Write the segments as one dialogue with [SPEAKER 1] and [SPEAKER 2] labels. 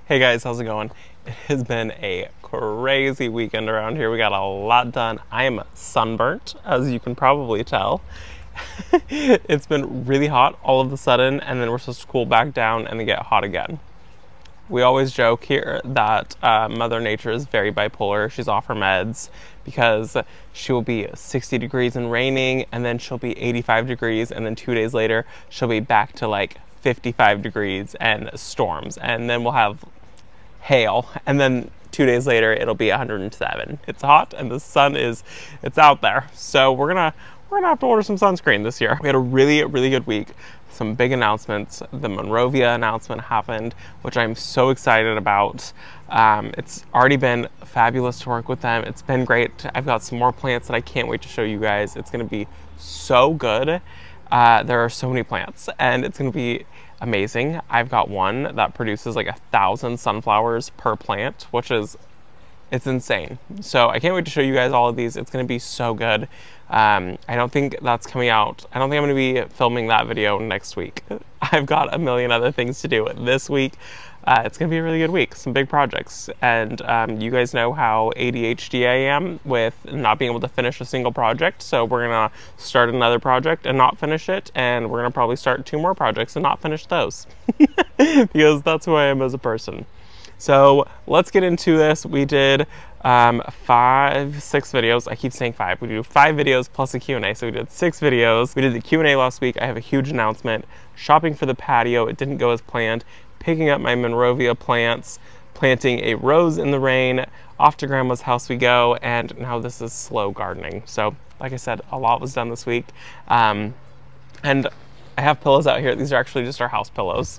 [SPEAKER 1] Hey guys, how's it going? It has been a crazy weekend around here. We got a lot done. I am sunburnt, as you can probably tell. It's been really hot all of a sudden, and then we're supposed to cool back down and then get hot again. We always joke here that Mother Nature is very bipolar. She's off her meds because she will be 60 degrees and raining, and then she'll be 85 degrees, and then 2 days later, she'll be back to like 55 degrees and storms, and then we'll have hail, and then 2 days later it'll be 107. It's hot and the sun it's out there, so we're gonna have to order some sunscreen this year. We had a really good week. Some big announcements. The Monrovia announcement happened, which I'm so excited about. It's already been fabulous to work with them. It's been great. I've got some more plants that I can't wait to show you guys. It's gonna be so good. There are so many plants and it's gonna be amazing. I've got one that produces like 1,000 sunflowers per plant, which is, it's insane. So I can't wait to show you guys all of these. It's gonna be so good. I don't think that's coming out. I don't think I'm gonna be filming that video next week. I've got a million other things to do this week. It's gonna be a really good week, some big projects. And you guys know how ADHD I am with not being able to finish a single project. So we're gonna start another project and not finish it. And we're gonna probably start 2 more projects and not finish those. Because that's who I am as a person. So let's get into this. We did 6 videos. I keep saying 5. We do 5 videos plus a Q&A. So we did 6 videos. We did the Q&A last week. I have a huge announcement. Shopping for the patio. It didn't go as planned. Picking up my Monrovia plants. Planting a rose in the rain. Off to Grandma's house we go. And now this is slow gardening. So like I said, a lot was done this week. And I have pillows out here. These are actually just our house pillows.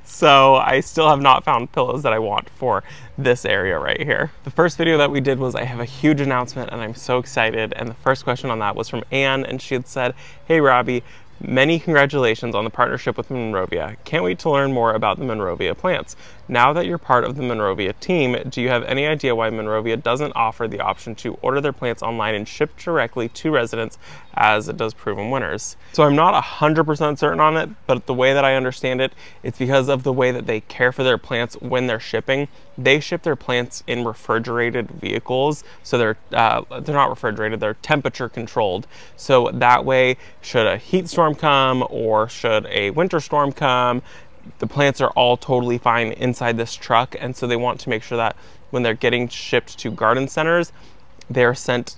[SPEAKER 1] So I still have not found pillows that I want for this area right here. The first video that we did was I have a huge announcement and I'm so excited. And the first question on that was from Anne, and she had said, "Hey Robbie, many congratulations on the partnership with Monrovia. Can't wait to learn more about the Monrovia plants. Now that you're part of the Monrovia team, do you have any idea why Monrovia doesn't offer the option to order their plants online and ship directly to residents as it does proven winners?" So I'm not 100% certain on it, but the way that I understand it, it's because of the way that they care for their plants when they're shipping. They ship their plants in refrigerated vehicles, so they're not refrigerated, they're temperature controlled. So that way, should a heat storm come or should a winter storm come, the plants are all totally fine inside this truck. And so they want to make sure that when they're getting shipped to garden centers, they're sent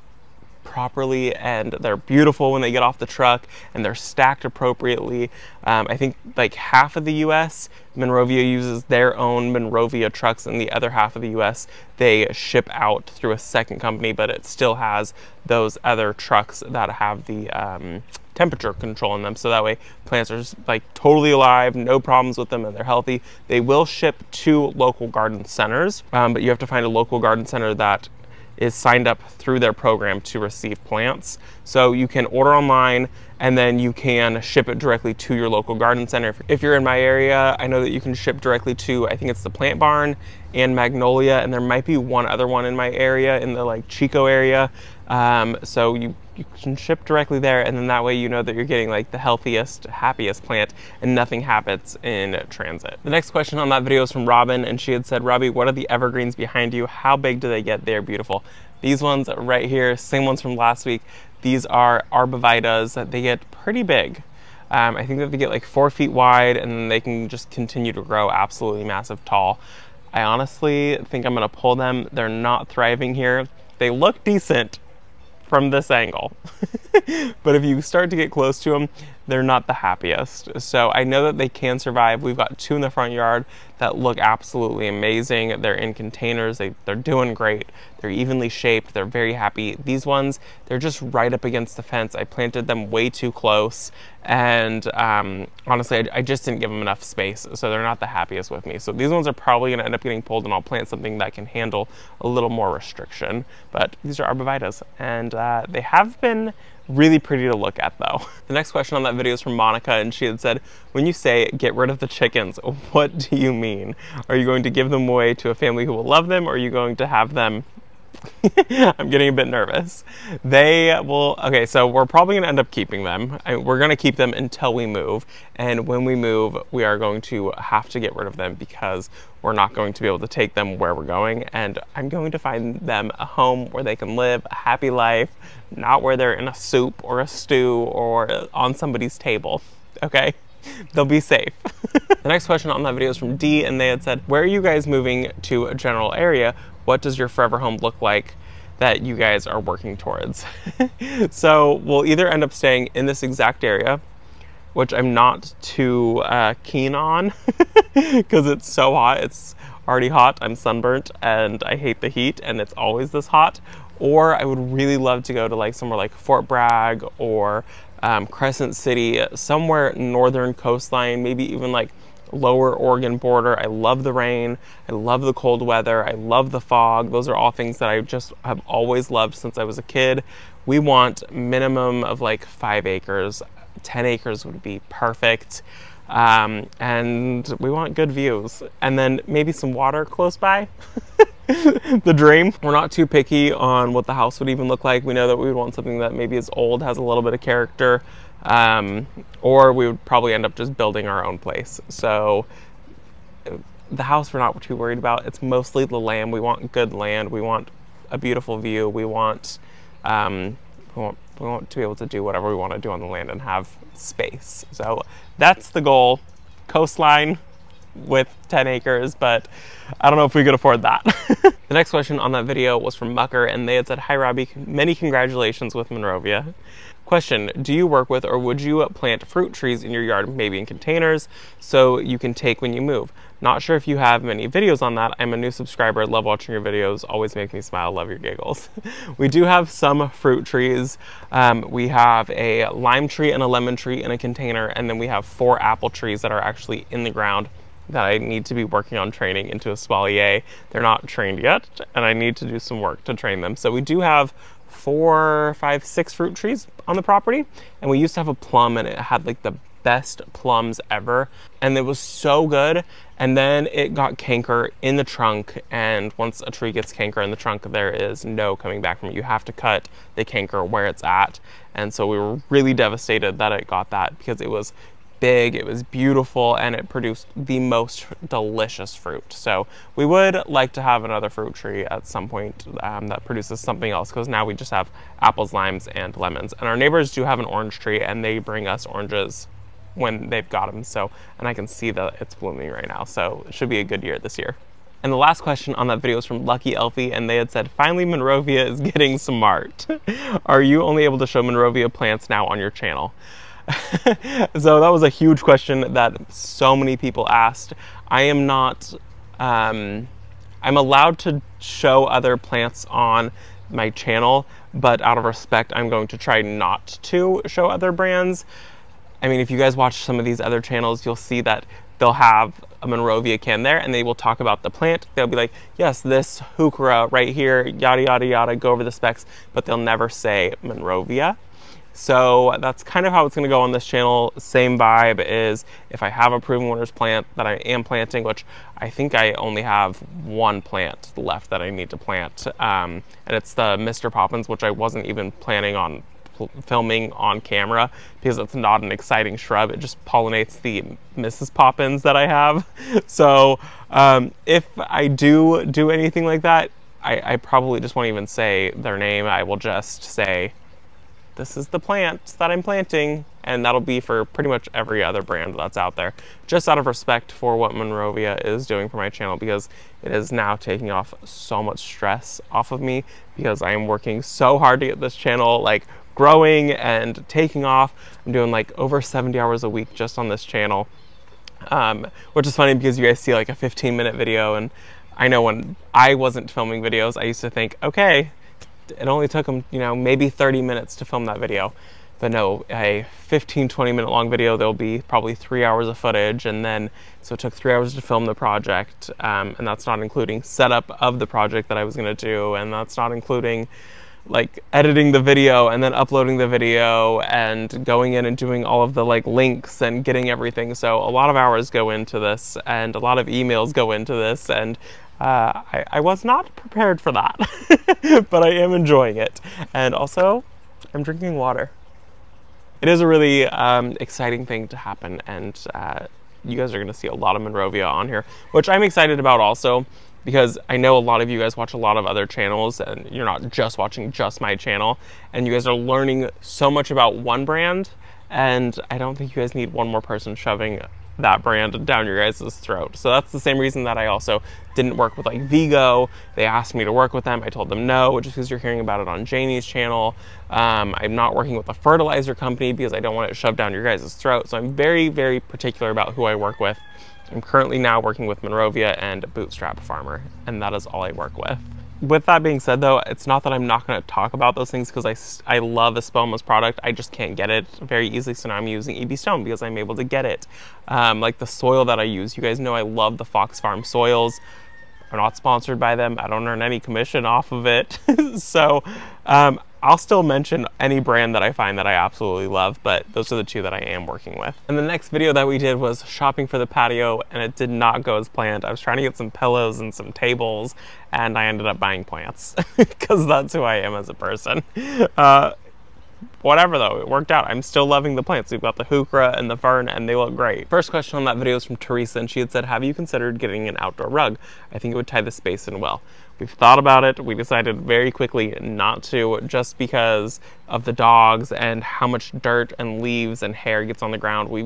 [SPEAKER 1] properly and they're beautiful when they get off the truck and they're stacked appropriately. I think like half of the US, Monrovia uses their own Monrovia trucks, and the other half of the US, they ship out through a second company, but it still has those other trucks that have the temperature control in them, so that way plants are just like totally alive, no problems with them, and they're healthy. They will ship to local garden centers, but you have to find a local garden center that is signed up through their program to receive plants. So you can order online and then you can ship it directly to your local garden center. If you're in my area, I know that you can ship directly to, I think it's the Plant Barn and Magnolia, and there might be one other one in my area, in the like Chico area. So you can ship directly there, and then that way you know that you're getting like the healthiest, happiest plant and nothing happens in transit. The next question on that video is from Robin, and she had said, "Robbie, what are the evergreens behind you? How big do they get? They're beautiful." These ones right here, same ones from last week. These are arbovitas. They get pretty big. I think that they get like 4 feet wide, and then they can just continue to grow absolutely massive tall. I honestly think I'm gonna pull them. They're not thriving here. They look decent from this angle, but if you start to get close to them, they're not the happiest. So I know that they can survive. We've got 2 in the front yard that look absolutely amazing. They're in containers. They're doing great. They're evenly shaped. They're very happy. These ones, they're just right up against the fence. I planted them way too close, and honestly, I just didn't give them enough space, so they're not the happiest with me. So these ones are probably gonna end up getting pulled, and I'll plant something that can handle a little more restriction. But these are arbovitas, and they have been really pretty to look at though. The next question on that video is from Monica, and she had said, "When you say get rid of the chickens, what do you mean? Are you going to give them away to a family who will love them, or are you going to have them I'm getting a bit nervous. They will, okay, so we're probably gonna end up keeping them. We're gonna keep them until we move. And when we move, we are going to have to get rid of them because we're not going to be able to take them where we're going. And I'm going to find them a home where they can live a happy life, not where they're in a soup or a stew or on somebody's table, okay? They'll be safe. The next question on that video is from D, and they had said, where are you guys moving to a general area? What does your forever home look like that you guys are working towards? So we'll either end up staying in this exact area, which I'm not too keen on because it's so hot. It's already hot. I'm sunburnt and I hate the heat and it's always this hot. Or I would really love to go to like somewhere like Fort Bragg or Crescent City, somewhere northern coastline, maybe even like lower Oregon border. I love the rain. I love the cold weather. I love the fog. Those are all things that I just have always loved since I was a kid. We want minimum of like 5 acres. 10 acres would be perfect. And we want good views. And then maybe some water close by. The dream. We're not too picky on what the house would even look like. We know that we would want something that maybe is old, has a little bit of character, or we would probably end up just building our own place. So the house we're not too worried about. It's mostly the land. We want good land. We want a beautiful view. We want to be able to do whatever we want to do on the land and have space. So that's the goal. Coastline with 10 acres, but I don't know if we could afford that. The next question on that video was from Mucker, and they had said, hi Robbie, many congratulations with Monrovia. Question, do you work with or would you plant fruit trees in your yard, maybe in containers, so you can take when you move? Not sure if you have many videos on that. I'm a new subscriber, love watching your videos, always make me smile, love your giggles. We do have some fruit trees. We have a lime tree and a lemon tree in a container, and then we have 4 apple trees that are actually in the ground that I need to be working on training into a sommelier. They're not trained yet, and I need to do some work to train them. So we do have 4, 5, 6 fruit trees on the property, and we used to have a plum, and it had like the best plums ever, and it was so good. And then it got canker in the trunk, and once a tree gets canker in the trunk, there is no coming back from it. You have to cut the canker where it's at. And so we were really devastated that it got that, because it was big, it was beautiful, and it produced the most delicious fruit. So we would like to have another fruit tree at some point that produces something else, because now we just have apples, limes, and lemons. And our neighbors do have an orange tree, and they bring us oranges when they've got them. So, and I can see that it's blooming right now. So it should be a good year this year. And the last question on that video is from Lucky Elfie, and they had said, finally Monrovia is getting smart. Are you only able to show Monrovia plants now on your channel? So that was a huge question that so many people asked. I am not, I'm allowed to show other plants on my channel, but out of respect, I'm going to try not to show other brands. I mean, if you guys watch some of these other channels, you'll see that they'll have a Monrovia can there, and they will talk about the plant. They'll be like, yes, this heuchera right here, yada, yada, yada, go over the specs, but they'll never say Monrovia. So that's kind of how it's going to go on this channel. Same vibe is if I have a proven winners plant that I am planting, which I think I only have 1 plant left that I need to plant, and it's the Mr. Poppins, which I wasn't even planning on filming on camera because it's not an exciting shrub. It just pollinates the Mrs. Poppins that I have. So if I do anything like that, I probably just won't even say their name. I will just say, this is the plant that I'm planting, and that'll be for pretty much every other brand that's out there, just out of respect for what Monrovia is doing for my channel, because it is now taking off so much stress off of me, because I am working so hard to get this channel like growing and taking off. I'm doing like over 70 hours a week just on this channel, which is funny because you guys see like a 15-minute video, and I know when I wasn't filming videos, I used to think, okay, it only took them, you know, maybe 30 minutes to film that video. But no, a 15-20 minute long video, there'll be probably 3 hours of footage, and then so it took 3 hours to film the project, and that's not including setup of the project that I was going to do, and that's not including like editing the video and then uploading the video and going in and doing all of the like links and getting everything. So a lot of hours go into this, and a lot of emails go into this, and I was not prepared for that, but I am enjoying it. And also, I'm drinking water. It is a really exciting thing to happen, and you guys are going to see a lot of Monrovia on here, which I'm excited about also, because I know a lot of you guys watch a lot of other channels, and you're not just watching just my channel, and you guys are learning so much about one brand, and I don't think you guys need one more person shoving that brand down your guys' throat. So that's the same reason that I also didn't work with like Vigo. They asked me to work with them. I told them no, just because you're hearing about it on Janie's channel. I'm not working with a fertilizer company because I don't want it shoved down your guys' throat. So I'm very, very particular about who I work with. I'm currently now working with Monrovia and Bootstrap Farmer, and that is all I work with. With that being said though, it's not that I'm not going to talk about those things, because I love Espelma's product. I just can't get it very easily, so now I'm using EB Stone because I'm able to get it. Like the soil that I use, you guys know I love the Fox Farm soils. I'm not sponsored by them. I don't earn any commission off of it. So I'll still mention any brand that I find that I absolutely love, but those are the two that I am working with. And the next video that we did was shopping for the patio, and it did not go as planned. I was trying to get some pillows and some tables, and I ended up buying plants because that's who I am as a person. Whatever though, it worked out. I'm still loving the plants. We've got the heuchera and the fern, and they look great. First question on that video is from Teresa, and she had said, have you considered getting an outdoor rug? I think it would tie the space in well. We've thought about it. We decided very quickly not to, just because of the dogs and how much dirt and leaves and hair gets on the ground. We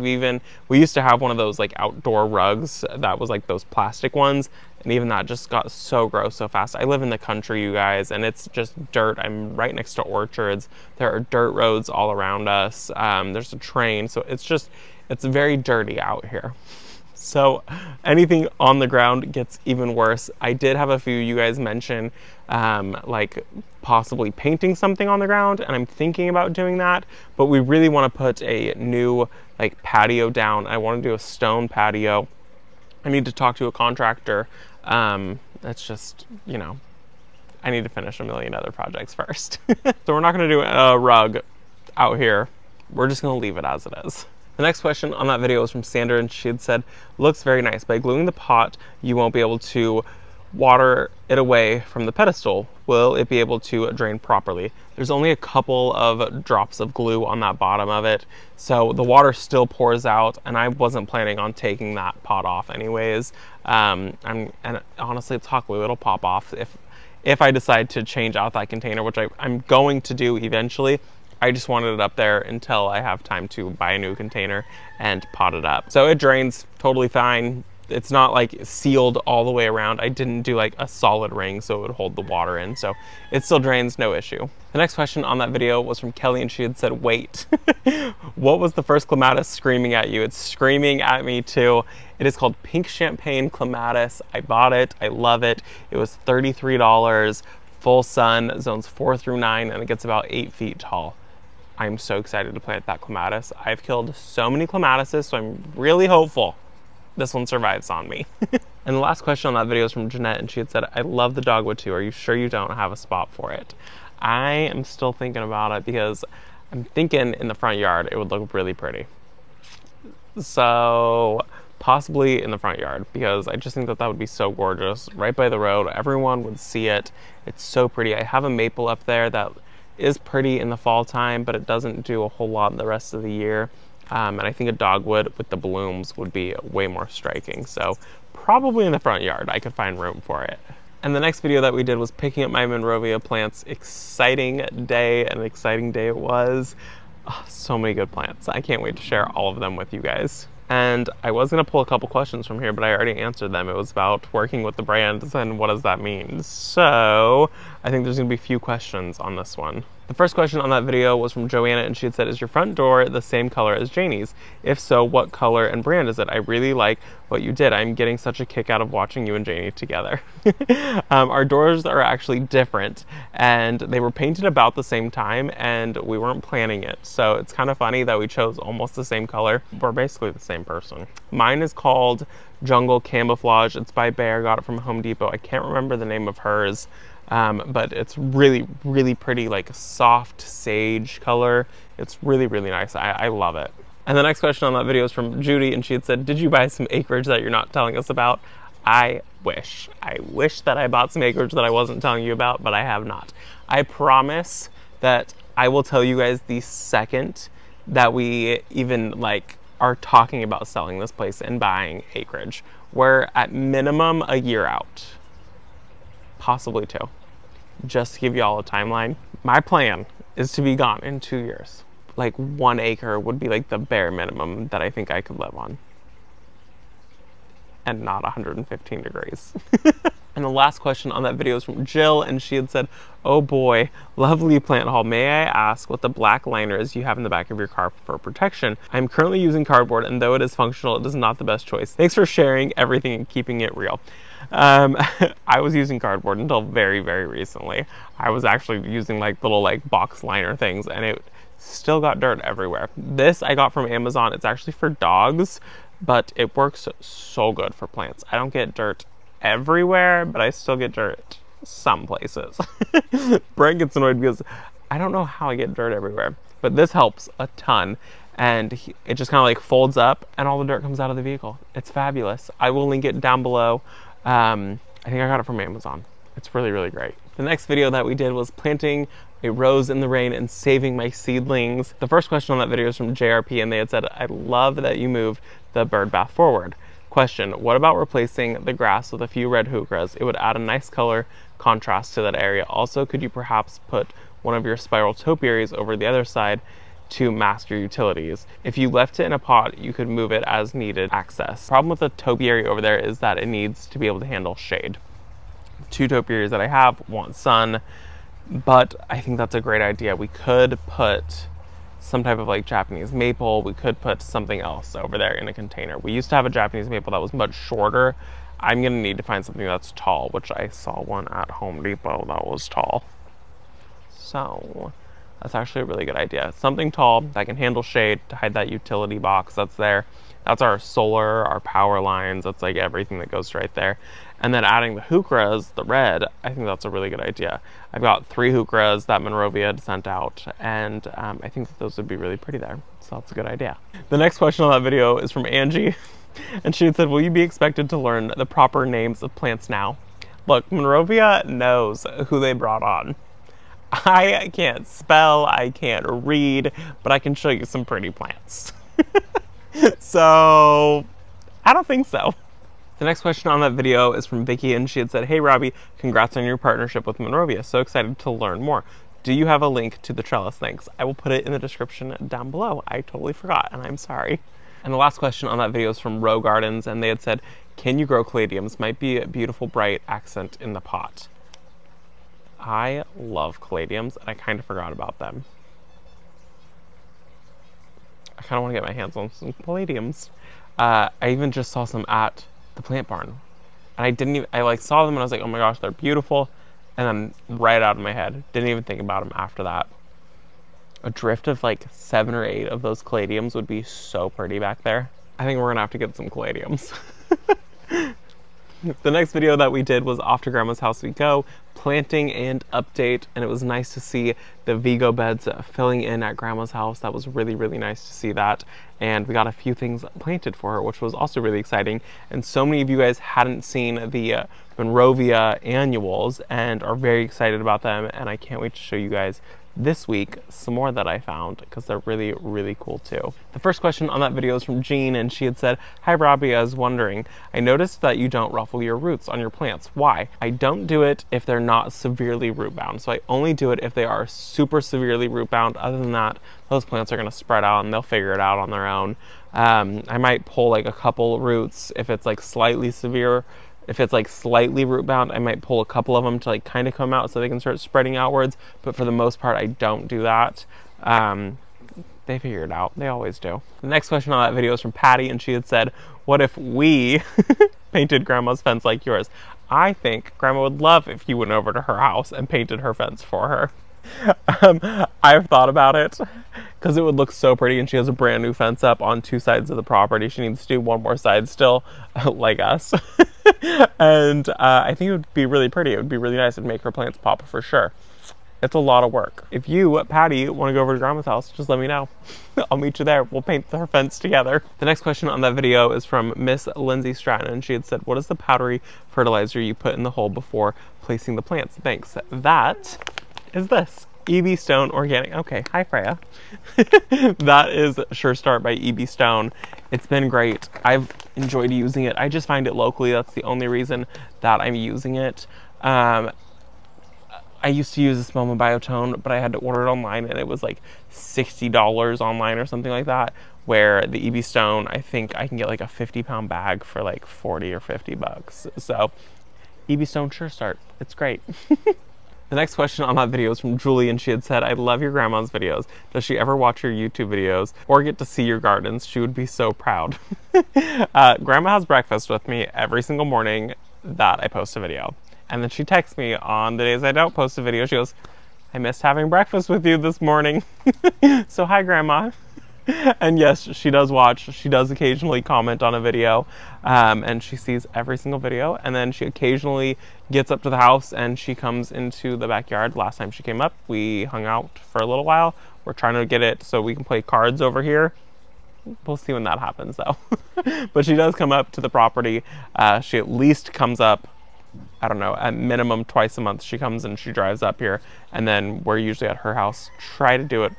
[SPEAKER 1] used to have one of those like outdoor rugs that was like those plastic ones, and even that just got so gross so fast. I live in the country, you guys, and it's just dirt. I'm right next to orchards. There are dirt roads all around us. There's a train, so it's very dirty out here. So anything on the ground gets even worse. I did have a few you guys mention like possibly painting something on the ground, and I'm thinking about doing that, but we really want to put a new like patio down. I want to do a stone patio. I need to talk to a contractor. That's just, you know, I need to finish a million other projects first. So we're not going to do a rug out here. We're just going to leave it as it is. The next question on that video was from Sandra, and she had said, looks very nice. By gluing the pot, you won't be able to water it away from the pedestal. Will it be able to drain properly? There's only a couple of drops of glue on that bottom of it, so the water still pours out, and I wasn't planning on taking that pot off anyways. And honestly, it's hot glue. It'll pop off if I decide to change out that container, which I'm going to do eventually. I just wanted it up there until I have time to buy a new container and pot it up. So it drains totally fine. It's not like sealed all the way around. I didn't do like a solid ring so it would hold the water in. So it still drains, no issue. The next question on that video was from Kelly, and she had said, wait, what was the first clematis screaming at you? It's screaming at me too. It is called Pink Champagne Clematis. I bought it, I love it. It was $33, full sun, zones 4 through 9, and it gets about 8 feet tall. I'm so excited to plant that clematis. I've killed so many clematises, so I'm really hopeful this one survives on me. And the last question on that video is from Jeanette, and she had said, I love the dogwood too. Are you sure you don't have a spot for it? I am still thinking about it, because I'm thinking in the front yard it would look really pretty. So possibly in the front yard, because I just think that that would be so gorgeous. Right by the road, everyone would see it. It's so pretty. I have a maple up there that is pretty in the fall time, but it doesn't do a whole lot in the rest of the year. And I think a dogwood with the blooms would be way more striking. So probably in the front yard, I could find room for it. And the next video that we did was picking up my Monrovia plants. Exciting day, an exciting day it was. Oh, so many good plants. I can't wait to share all of them with you guys. And I was going to pull a couple questions from here, but I already answered them. It was about working with the brands and what does that mean. So I think there's going to be a few questions on this one. The first question on that video was from Joanna, and she had said, is your front door the same color as Janie's? If so, what color and brand is it? I really like what you did. I'm getting such a kick out of watching you and Janie together. Our doors are actually different, and they were painted about the same time, and we weren't planning it. So it's kind of funny that we chose almost the same color. We're basically the same person. Mine is called Jungle Camouflage. It's by Bear. Got it from Home Depot. I can't remember the name of hers. But it's really, really pretty, like soft sage color. It's really, really nice. I love it. And the next question on that video is from Judy, and she had said, did you buy some acreage that you're not telling us about? I wish that I bought some acreage that I wasn't telling you about, but I have not. I promise that I will tell you guys the second that we even like are talking about selling this place and buying acreage. We're at minimum a year out, possibly 2. Just to give you all a timeline, my plan is to be gone in 2 years. Like 1 acre would be like the bare minimum that I think I could live on. And not 115 degrees. And the last question on that video is from Jill, and she had said, oh boy, lovely plant haul. May I ask what the black liner is you have in the back of your car for protection? I'm currently using cardboard, and though it is functional, it is not the best choice. Thanks for sharing everything and keeping it real. I was using cardboard until very, very recently. I was actually using like little like box liner things, and it still got dirt everywhere. This I got from Amazon. It's actually for dogs, but it works so good for plants. I don't get dirt everywhere, but I still get dirt some places. Brent gets annoyed because I don't know how I get dirt everywhere, but this helps a ton. And it just kind of like folds up and all the dirt comes out of the vehicle. It's fabulous. I will link it down below. I think I got it from Amazon. It's really, really great. The next video that we did was planting a rose in the rain and saving my seedlings. The first question on that video is from JRP, and they had said, I love that you moved the bird bath forward. Question, what about replacing the grass with a few red hookas? It would add a nice color contrast to that area. Also, could you perhaps put one of your spiral topiaries over the other side to mask your utilities? If you left it in a pot, you could move it as needed access. Problem with the topiary over there is that it needs to be able to handle shade. 2 topiaries that I have want sun, but I think that's a great idea. We could put some type of like Japanese maple. We could put something else over there in a container. We used to have a Japanese maple that was much shorter. I'm gonna need to find something that's tall, which I saw one at Home Depot that was tall. So that's actually a really good idea. Something tall that can handle shade to hide that utility box that's there. That's our solar, our power lines. That's like everything that goes right there. And then adding the hookas, the red, I think that's a really good idea. I've got 3 hookas that Monrovia had sent out, and I think that those would be really pretty there. So that's a good idea. The next question on that video is from Angie, and she had said, will you be expected to learn the proper names of plants now? Look, Monrovia knows who they brought on. I can't spell, I can't read, but I can show you some pretty plants. So, I don't think so. The next question on that video is from Vicky, and she had said, hey Robbie, congrats on your partnership with Monrovia. So excited to learn more. Do you have a link to the trellis? Thanks. I will put it in the description down below. I totally forgot, and I'm sorry. And the last question on that video is from Row Gardens, and they had said, can you grow caladiums? Might be a beautiful bright accent in the pot. I love caladiums, and I kind of forgot about them. I kind of want to get my hands on some caladiums. I even just saw some at the plant barn, and I like saw them and I was like, oh my gosh, they're beautiful, and then right out of my head, didn't even think about them after that. A drift of like 7 or 8 of those caladiums would be so pretty back there. I think we're gonna have to get some caladiums. The next video that we did was off to Grandma's house we go, planting and update, and it was nice to see the Vigo beds filling in at Grandma's house. That was really, really nice to see that, and we got a few things planted for her, which was also really exciting. And so many of you guys hadn't seen the Monrovia annuals and are very excited about them, and I can't wait to show you guys this week some more that I found, because they're really, really cool too. The first question on that video is from Jean, and she had said, hi Robbie, I was wondering, I noticed that you don't ruffle your roots on your plants. Why? I don't do it if they're not severely root bound, so I only do it if they are super severely root bound. Other than that, those plants are going to spread out and they'll figure it out on their own. I might pull like a couple roots if it's like slightly severe. If it's like slightly root bound, I might pull a couple of them to like kind of come out so they can start spreading outwards. But for the most part, I don't do that. They figure it out. They always do. The next question on that video is from Patty, and she had said, what if we painted Grandma's fence like yours? I think Grandma would love if you went over to her house and painted her fence for her. I've thought about it because it would look so pretty, and she has a brand new fence up on 2 sides of the property. She needs to do 1 more side still, like us. And I think it would be really pretty. It would be really nice. It'd make her plants pop for sure. It's a lot of work. If you, Patty, want to go over to Grandma's house, just let me know. I'll meet you there. We'll paint her fence together. The next question on that video is from Miss Lindsay Stratton, and she had said, what is the powdery fertilizer you put in the hole before placing the plants? Thanks. That is this. EB Stone Organic. Okay, hi Freya. That is Sure Start by EB Stone. It's been great. I've enjoyed using it. I just find it locally. That's the only reason that I'm using it. I used to use this Moma Biotone, but I had to order it online, and it was like $60 online or something like that, where the EB Stone, I think I can get like a 50-pound bag for like 40 or 50 bucks. So EB Stone Sure Start. It's great. The next question on that video is from Julie, and she had said, I love your grandma's videos. Does she ever watch your YouTube videos or get to see your gardens? She would be so proud. Grandma has breakfast with me every single morning that I post a video. And then she texts me on the days I don't post a video. She goes, I missed having breakfast with you this morning. So hi, Grandma. And yes, she does watch. She does occasionally comment on a video, and she sees every single video. And then she occasionally gets up to the house and she comes into the backyard. Last time she came up, we hung out for a little while. We're trying to get it so we can play cards over here. We'll see when that happens though. But she does come up to the property. She at least comes up, I don't know, at minimum twice a month. She comes and she drives up here, and then we're usually at her house. Try to do it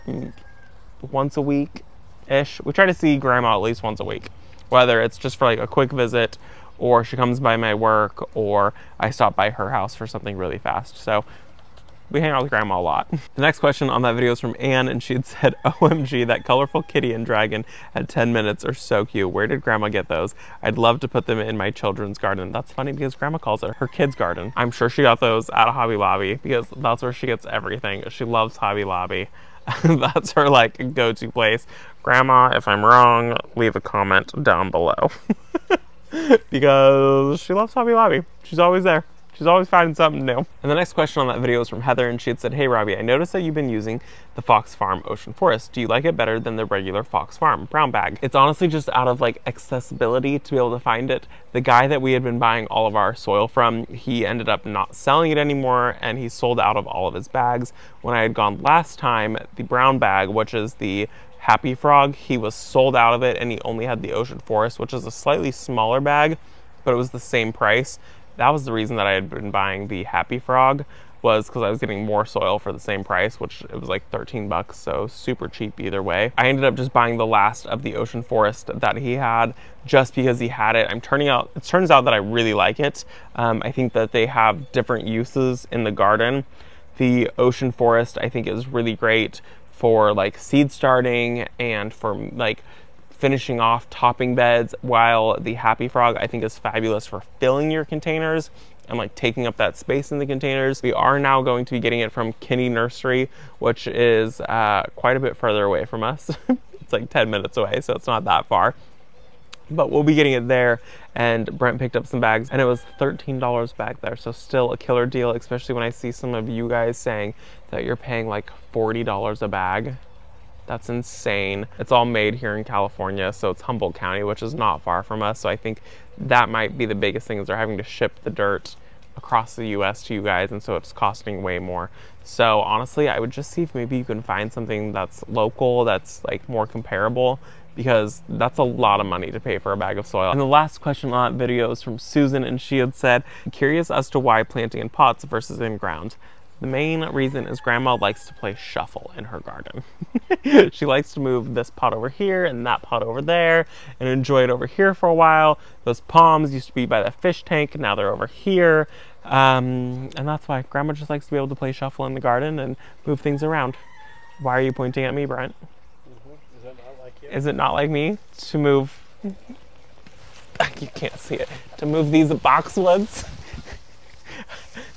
[SPEAKER 1] once a week-ish. We try to see Grandma at least once a week, whether it's just for like a quick visit, or she comes by my work, or I stop by her house for something really fast. So we hang out with Grandma a lot. The next question on that video is from Anne, and she had said, OMG, that colorful kitty and dragon at 10 minutes are so cute. Where did Grandma get those? I'd love to put them in my children's garden. That's funny because Grandma calls it her kids' garden. I'm sure she got those at Hobby Lobby because that's where she gets everything. She loves Hobby Lobby. That's her like go-to place. Grandma, if I'm wrong, leave a comment down below. Because she loves Hobby Lobby. She's always there. She's always finding something new. And the next question on that video is from Heather, and she had said, hey Robbie, I noticed that you've been using the Fox Farm Ocean Forest. Do you like it better than the regular Fox Farm brown bag? It's honestly just out of like accessibility to be able to find it. The guy that we had been buying all of our soil from, he ended up not selling it anymore, and he sold out of all of his bags. When I had gone last time, the brown bag, which is the Happy Frog, he was sold out of it, and he only had the Ocean Forest, which is a slightly smaller bag, but it was the same price. That was the reason that I had been buying the Happy Frog, was because I was getting more soil for the same price, which it was like 13 bucks, so super cheap either way. I ended up just buying the last of the Ocean Forest that he had just because he had it. It turns out that I really like it. I think that they have different uses in the garden. The Ocean Forest I think is really great for like seed starting and for like finishing off topping beds, while the Happy Frog I think is fabulous for filling your containers and like taking up that space in the containers. We are now going to be getting it from Kinney Nursery, which is quite a bit further away from us. It's like 10 minutes away, so it's not that far. But we'll be getting it there, and Brent picked up some bags, and it was $13 back there, so still a killer deal, especially when I see some of you guys saying that you're paying like $40 a bag. That's insane. It's all made here in California, so it's Humboldt County, which is not far from us. So I think that might be the biggest thing, is they're having to ship the dirt across the US to you guys, and so it's costing way more. So honestly, I would just see if maybe you can find something that's local, that's like more comparable, because that's a lot of money to pay for a bag of soil. And the last question on that video is from Susan, and she had said, curious as to why planting in pots versus in ground. The main reason is Grandma likes to play shuffle in her garden. She likes to move this pot over here and that pot over there and enjoy it over here for a while. Those palms used to be by the fish tank, now they're over here. And that's why Grandma just likes to be able to play shuffle in the garden and move things around. Why are you pointing at me, Brent?
[SPEAKER 2] Is that not like you?
[SPEAKER 1] Is it not like me to move? You can't see it. To move these boxwoods?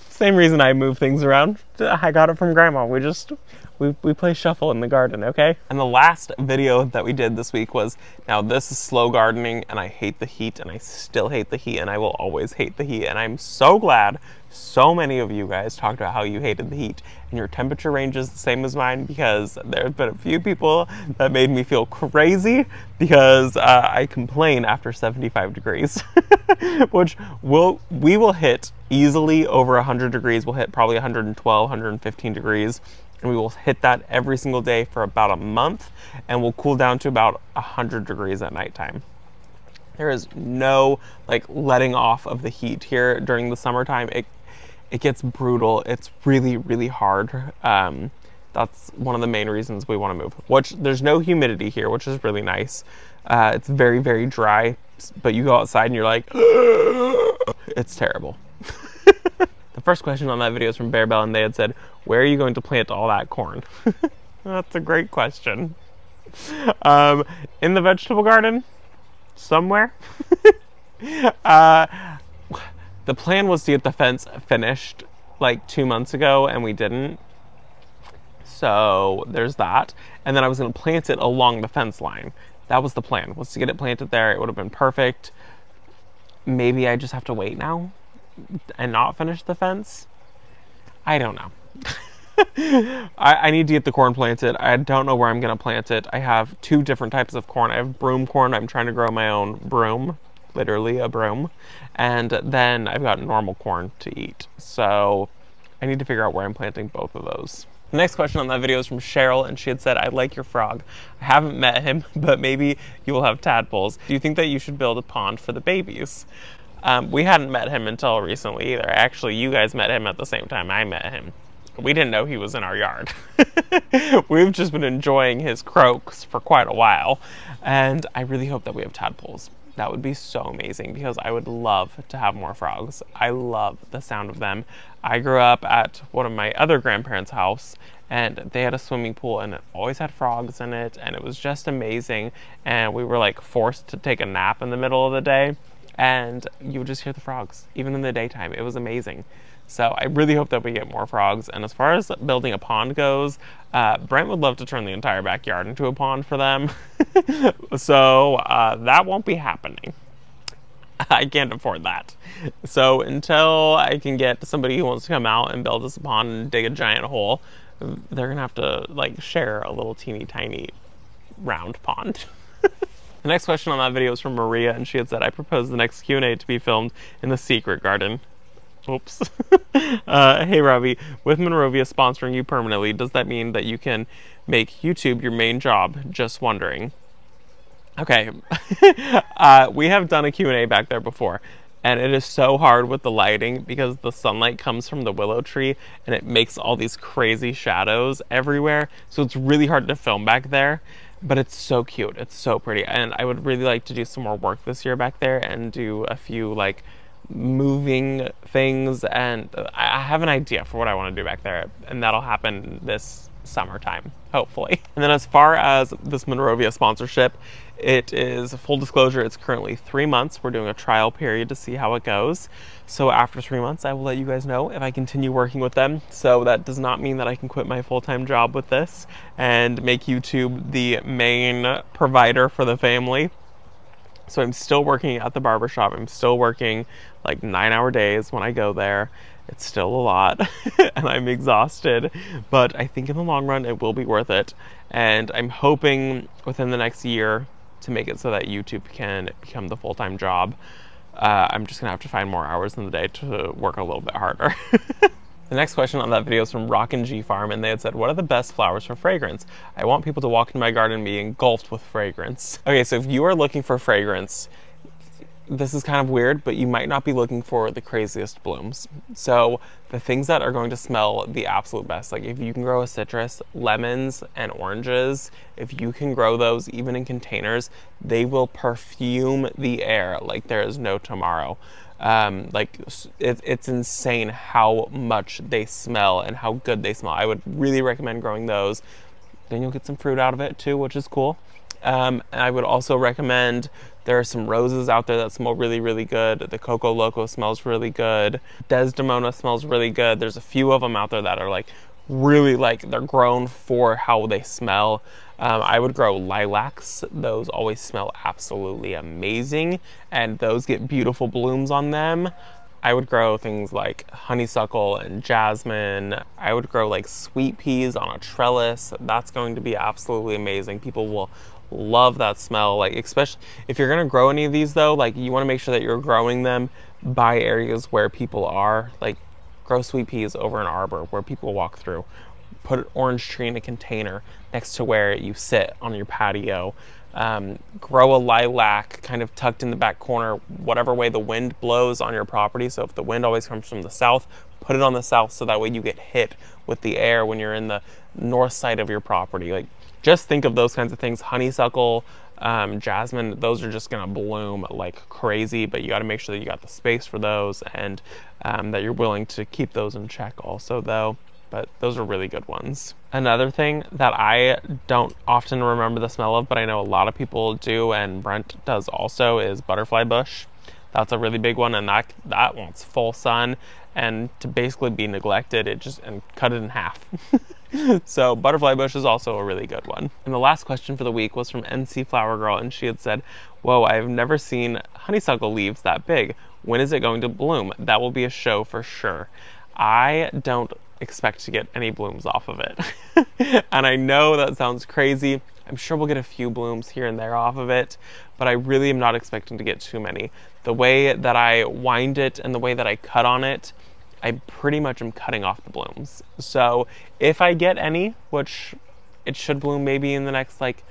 [SPEAKER 1] Same reason I move things around. I got it from Grandma. We play shuffle in the garden, okay? And the last video that we did this week was, now this is slow gardening, and I hate the heat, and I still hate the heat, and I will always hate the heat. And I'm so glad so many of you guys talked about how you hated the heat, and your temperature range is the same as mine, because there's been a few people that made me feel crazy because I complain after 75 degrees, which we will hit easily over 100 degrees. We'll hit probably 112, 115 degrees. And we will hit that every single day for about a month, and we'll cool down to about 100 degrees at nighttime. There is no like letting off of the heat here during the summertime. It gets brutal. It's really, really hard. That's one of the main reasons we want to move. Which there's no humidity here, which is really nice. It's very, very dry, but you go outside and you're like, it's terrible. The first question on that video is from Bearbell, and they had said, where are you going to plant all that corn? That's a great question. In the vegetable garden, somewhere. The plan was to get the fence finished like 2 months ago, and we didn't. So there's that. And then I was going to plant it along the fence line. That was the plan, was to get it planted there. It would have been perfect. Maybe I just have to wait now and not finish the fence. I don't know. I need to get the corn planted. I don't know where I'm going to plant it. I have 2 different types of corn. I have broom corn. I'm trying to grow my own broom, literally a broom. And then I've got normal corn to eat. So I need to figure out where I'm planting both of those. The next question on that video is from Cheryl, and she had said, I like your frog. I haven't met him, but maybe you will have tadpoles. Do you think that you should build a pond for the babies? We hadn't met him until recently either. Actually, you guys met him at the same time I met him. We didn't know he was in our yard. We've just been enjoying his croaks for quite a while, and I really hope that we have tadpoles. That would be so amazing because I would love to have more frogs. I love the sound of them. I grew up at one of my other grandparents' house, and they had a swimming pool, and it always had frogs in it, and it was just amazing. And we were like forced to take a nap in the middle of the day, and you would just hear the frogs, even in the daytime. It was amazing. So I really hope that we get more frogs. And as far as building a pond goes, Brent would love to turn the entire backyard into a pond for them. So that won't be happening. I can't afford that. So until I can get somebody who wants to come out and build us a pond and dig a giant hole, they're gonna have to like share a little teeny tiny round pond. The next question on that video is from Maria, and she had said, I propose the next Q&A to be filmed in the secret garden. Oops. Hey Robbie, with Monrovia sponsoring you permanently, does that mean that you can make YouTube your main job? Just wondering. Okay. We have done a Q&A back there before, and it is so hard with the lighting because the sunlight comes from the willow tree and it makes all these crazy shadows everywhere. So it's really hard to film back there, but it's so cute. It's so pretty. And I would really like to do some more work this year back there and do a few like moving things, and I have an idea for what I want to do back there, and that'll happen this summertime, hopefully. And then as far as this Monrovia sponsorship, it is, full disclosure, it's currently 3 months. We're doing a trial period to see how it goes. So after 3 months, I will let you guys know if I continue working with them. So that does not mean that I can quit my full-time job with this and make YouTube the main provider for the family. So I'm still working at the barbershop. I'm still working like 9-hour days when I go there. It's still a lot and I'm exhausted, but I think in the long run it will be worth it. And I'm hoping within the next year to make it so that YouTube can become the full-time job. I'm just gonna have to find more hours in the day to work a little bit harder. The next question on that video is from Rockin' G Farm, and they had said, what are the best flowers for fragrance? I want people to walk into my garden and be engulfed with fragrance. Okay, so if you are looking for fragrance, this is kind of weird, but you might not be looking for the craziest blooms. So the things that are going to smell the absolute best, like if you can grow a citrus, lemons and oranges, if you can grow those even in containers, they will perfume the air like there is no tomorrow. Like it's insane how much they smell and how good they smell. I would really recommend growing those. Then you'll get some fruit out of it too, which is cool. And I would also recommend, there are some roses out there that smell really, really good. The Coco Loco smells really good. Desdemona smells really good. There's a few of them out there that are like really like, they're grown for how they smell. I would grow lilacs. Those always smell absolutely amazing, and those get beautiful blooms on them. I would grow things like honeysuckle and jasmine. I would grow like sweet peas on a trellis. That's going to be absolutely amazing. People will love that smell. Like, especially if you're gonna grow any of these though, like you wanna make sure that you're growing them by areas where people are, like grow sweet peas over an arbor where people walk through. Put an orange tree in a container next to where you sit on your patio. Grow a lilac kind of tucked in the back corner, whatever way the wind blows on your property. So if the wind always comes from the south, put it on the south so that way you get hit with the air when you're in the north side of your property. Like, just think of those kinds of things. Honeysuckle, jasmine, those are just gonna bloom like crazy, but you gotta make sure that you got the space for those, and that you're willing to keep those in check also though. But those are really good ones. Another thing that I don't often remember the smell of, but I know a lot of people do, and Brent does also, is butterfly bush. That's a really big one, and that wants full sun, and to basically be neglected, and cut it in half. So butterfly bush is also a really good one. And the last question for the week was from NC Flower Girl, and she had said, "Whoa, I've never seen honeysuckle leaves that big. When is it going to bloom? That will be a show for sure." I don't expect to get any blooms off of it. And I know that sounds crazy. I'm sure we'll get a few blooms here and there off of it, but I really am not expecting to get too many. The way that I wind it and the way that I cut on it, I pretty much am cutting off the blooms. So if I get any, which it should bloom maybe in the next like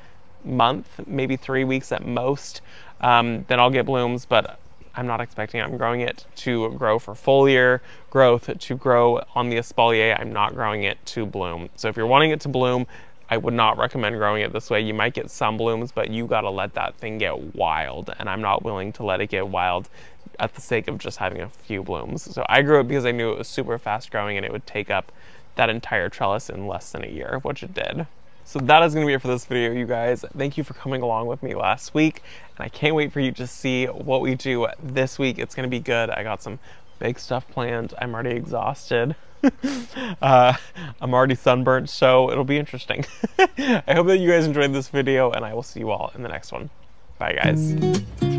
[SPEAKER 1] month, maybe 3 weeks at most, then I'll get blooms, but I'm not expecting it. I'm growing it to grow for foliar growth, to grow on the espalier. I'm not growing it to bloom. So if you're wanting it to bloom, I would not recommend growing it this way. You might get some blooms, but you gotta let that thing get wild, and I'm not willing to let it get wild at the sake of just having a few blooms. So I grew it because I knew it was super fast growing and it would take up that entire trellis in less than a year, which it did. So that is going to be it for this video, you guys. Thank you for coming along with me last week, and I can't wait for you to see what we do this week. It's going to be good. I got some big stuff planned. I'm already exhausted. I'm already sunburnt, so it'll be interesting. I hope that you guys enjoyed this video, and I will see you all in the next one. Bye, guys.